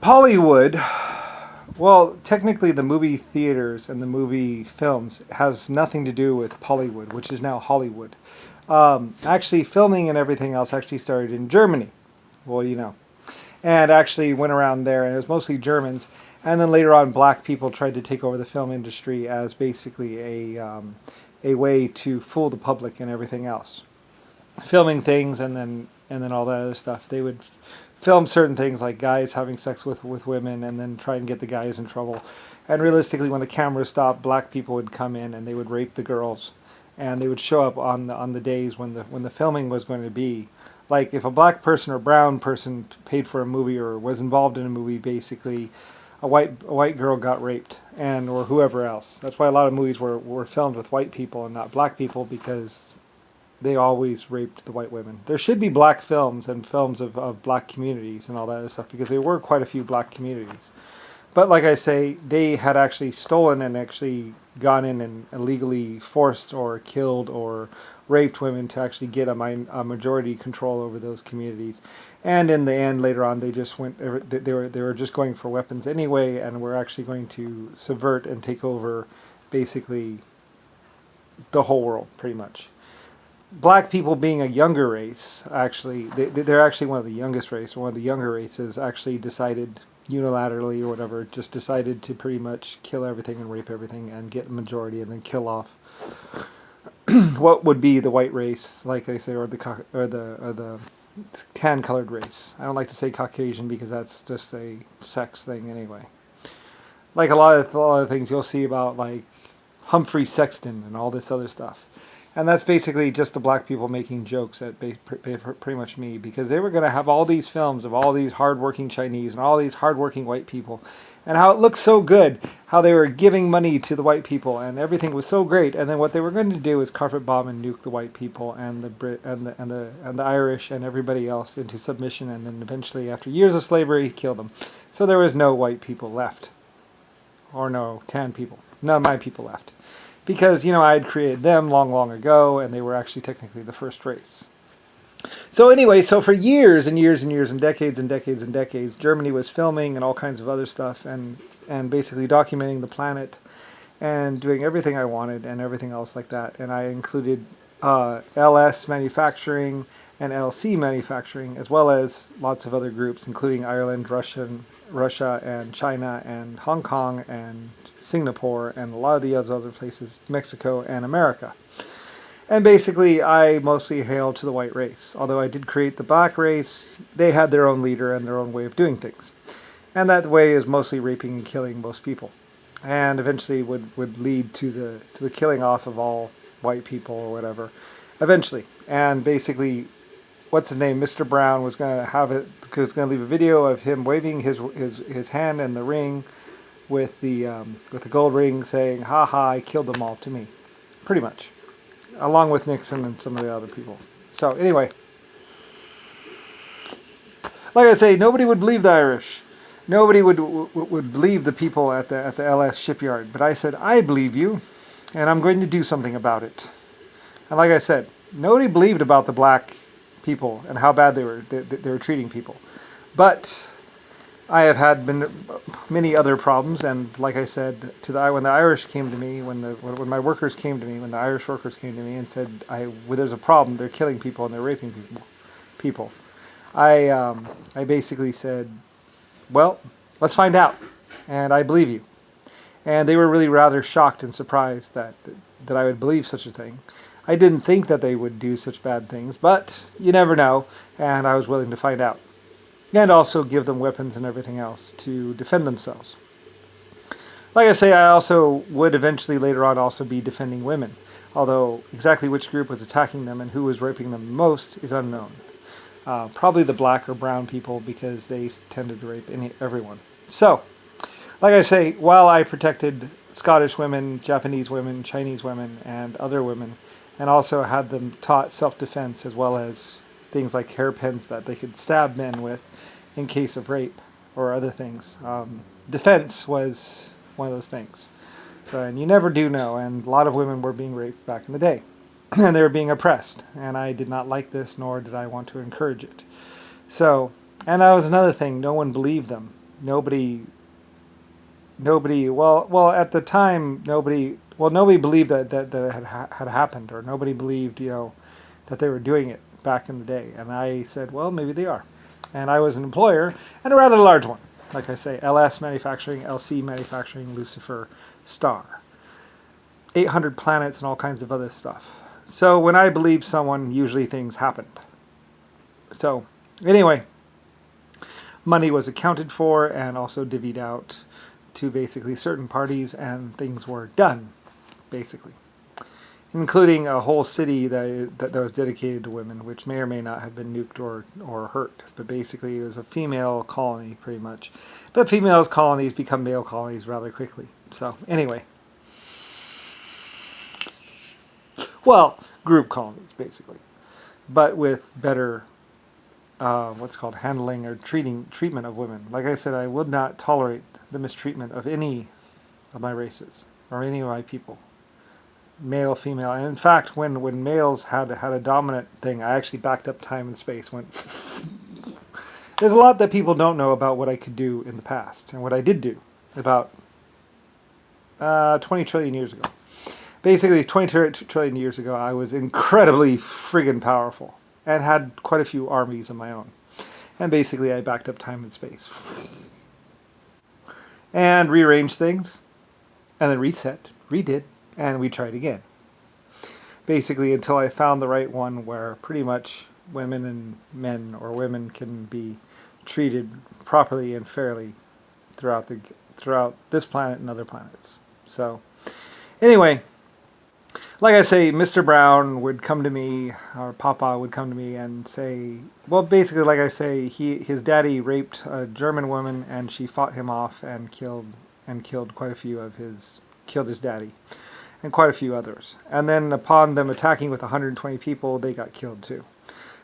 Hollywood. Well, technically, the movie theaters and the movie films has nothing to do with Hollywood, which is now Hollywood. Actually, filming and everything else actually started in Germany. Well, and actually went around there, and it was mostly Germans. And then later on, black people tried to take over the film industry as basically a way to fool the public and everything else, filming things and then all that other stuff. They would film certain things like guys having sex with women and then try and get the guys in trouble. And realistically, when the camera stopped, black people would come in and they would rape the girls, and they would show up on the days when the filming was going to be. Like if a black person or brown person paid for a movie or was involved in a movie, basically a white girl got raped, and or whoever else. That's why a lot of movies were filmed with white people and not black people, because they always raped the white women. There should be black films and films of black communities and all that other stuff, because there were quite a few black communities. But like I say, they had actually stolen and actually gone in and illegally forced or killed or raped women to actually get a majority control over those communities. And in the end, later on, they just went. They were just going for weapons anyway, and were actually going to subvert and take over, basically, the whole world, pretty much. Black people being a younger race, actually, they're actually one of the youngest race, or one of the younger races, actually decided unilaterally or whatever, just decided to pretty much kill everything and rape everything and get a majority and then kill off what would be the white race, like they say, or the tan colored race. I don't like to say Caucasian because that's just a sex thing anyway. Like a lot of things you'll see about like Humphrey Sexton and all this other stuff. And that's basically just the black people making jokes at pretty much me, because they were going to have all these films of all these hardworking Chinese and all these hardworking white people, and how it looked so good, how they were giving money to the white people, and everything was so great. And then what they were going to do is carpet bomb and nuke the white people and the Brit and the Irish and everybody else into submission, and then eventually, after years of slavery, kill them. So there was no white people left, or no tan people. None of my people left. Because, I had created them long, long ago, and they were actually technically the first race. So anyway, so for years and years and years and decades and decades and decades, Germany was filming and all kinds of other stuff, and basically documenting the planet and doing everything I wanted and everything else like that. And I included LS manufacturing and LC manufacturing, as well as lots of other groups, including Ireland, Russia and China and Hong Kong and Singapore and a lot of the other places, Mexico and America. And basically, I mostly hail to the white race. Although I did create the black race, they had their own leader and their own way of doing things. And that way is mostly raping and killing most people. And eventually would lead to the killing off of all white people or whatever. Eventually. And basically, what's his name? Mr. Brown was going to have it, was going to leave a video of him waving his hand in the ring with the gold ring, saying, "Ha ha, I killed them all," to me. Pretty much. Along with Nixon and some of the other people. So anyway, like I say, nobody would believe the Irish. Nobody would believe the people at the LS shipyard. But I said, I believe you, and I'm going to do something about it. And like I said, nobody believed about the black people and how bad they were treating people. But I have had many other problems, and like I said, when the Irish came to me, when my workers came to me, when the Irish workers came to me and said, there's a problem, they're killing people and they're raping people, I basically said, well, let's find out, and I believe you. And they were really rather shocked and surprised that I would believe such a thing. I didn't think that they would do such bad things, but you never know, and I was willing to find out. And also give them weapons and everything else to defend themselves. Like I say, I also would eventually later on also be defending women, although exactly which group was attacking them and who was raping them most is unknown. Probably the black or brown people, because they tended to rape everyone. So, like I say, while I protected Scottish women, Japanese women, Chinese women, and other women, and also had them taught self-defense as well as things like hairpins that they could stab men with in case of rape or other things. Defense was one of those things. So, and you never do know, and a lot of women were being raped back in the day. And they were being oppressed, and I did not like this, nor did I want to encourage it. So, and that was another thing, no one believed them. nobody well at the time nobody believed that it had happened, or nobody believed that they were doing it back in the day. And I said, well, maybe they are. And I was an employer, and a rather large one. Like I say, LS Manufacturing, LC Manufacturing, Lucifer, Star. 800 planets and all kinds of other stuff. So when I believe someone, usually things happened. So anyway, money was accounted for and also divvied out to basically certain parties, and things were done, basically. Including a whole city that was dedicated to women, which may or may not have been nuked or hurt. But basically it was a female colony, pretty much. But female colonies become male colonies rather quickly. So anyway. Well, group colonies, basically. But with better, what's called handling or treatment of women. Like I said, I would not tolerate the mistreatment of any of my races or any of my people. Male, female, and in fact, when males had a dominant thing, I actually backed up time and space. Went. There's a lot that people don't know about what I could do in the past, and what I did do about 20 trillion years ago. Basically, 20 trillion years ago, I was incredibly friggin' powerful and had quite a few armies of my own. And basically, I backed up time and space and rearranged things, and then reset, redid. And we tried again. Basically, until I found the right one where pretty much women and men, or women, can be treated properly and fairly throughout this planet and other planets. So, anyway, like I say, Mr. Brown would come to me, or Papa would come to me and say, well, basically, like I say, his daddy raped a German woman, and she fought him off and killed quite a few of killed his daddy. And quite a few others. And then upon them attacking with 120 people, they got killed too.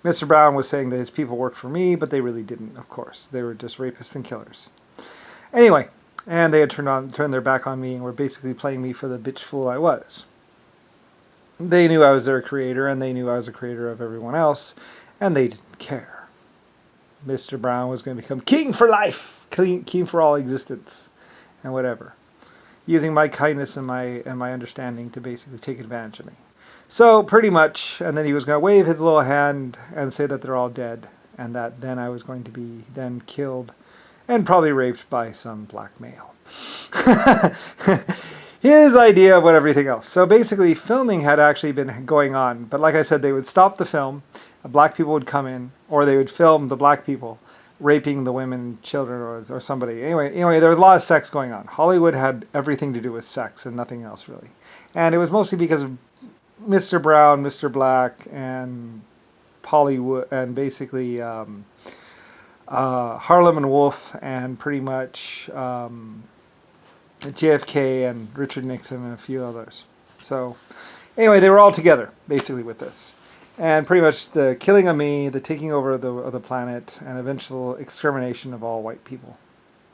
Mr. Brown was saying that his people worked for me, but they really didn't, of course. They were just rapists and killers. Anyway, and they had turned their back on me and were basically playing me for the bitch fool I was. They knew I was their creator, and they knew I was a creator of everyone else, and they didn't care. Mr. Brown was going to become king for life, king for all existence, and whatever. Using my kindness and my understanding to basically take advantage of me. So pretty much, and then he was going to wave his little hand and say that they're all dead, and that then I was going to be then killed and probably raped by some black male. His idea of what everything else. So basically, filming had actually been going on, but like I said, they would stop the film, black people would come in, or they would film the black people raping the women, children, or somebody. Anyway, there was a lot of sex going on. Hollywood had everything to do with sex and nothing else, really. And it was mostly because of Mr. Brown, Mr. Black, and Hollywood, and basically Harlem and Wolf, and pretty much JFK and Richard Nixon and a few others. So anyway, they were all together, basically, with this. And pretty much the killing of me, the taking over of the planet, and eventual extermination of all white people.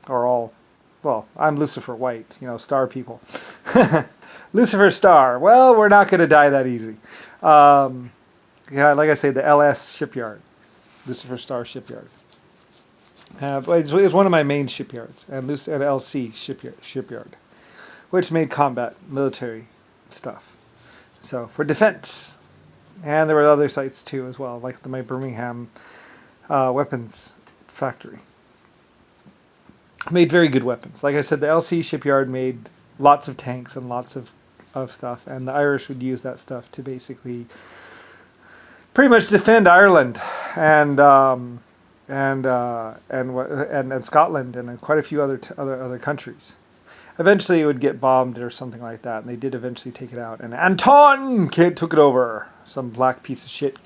Or all, well, I'm Lucifer White, star people. Lucifer Star. Well, we're not going to die that easy. Yeah, like I say, the LS shipyard. Lucifer Star shipyard. It's one of my main shipyards. And LC shipyard. Which made combat, military stuff. So, for defense. And there were other sites too as well, like my Birmingham weapons factory. Made very good weapons. Like I said, the LC shipyard made lots of tanks and lots of stuff, and the Irish would use that stuff to basically pretty much defend Ireland and Scotland and quite a few other countries. Eventually, it would get bombed or something like that, and they did eventually take it out. And Anton took it over. Some black piece of shit.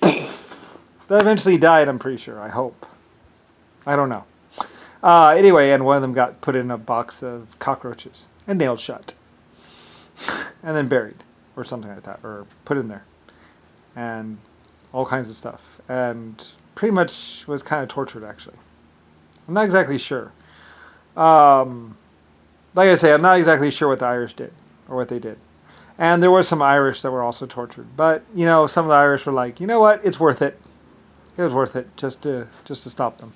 That eventually died, I'm pretty sure. I hope. I don't know. Anyway, and one of them got put in a box of cockroaches and nailed shut. And then buried, or something like that, or put in there. And all kinds of stuff. And pretty much was kind of tortured, actually. I'm not exactly sure. Like I say, I'm not exactly sure what the Irish did, or what they did. And there were some Irish that were also tortured. But, some of the Irish were like, you know what, it's worth it. It was worth it just to stop them.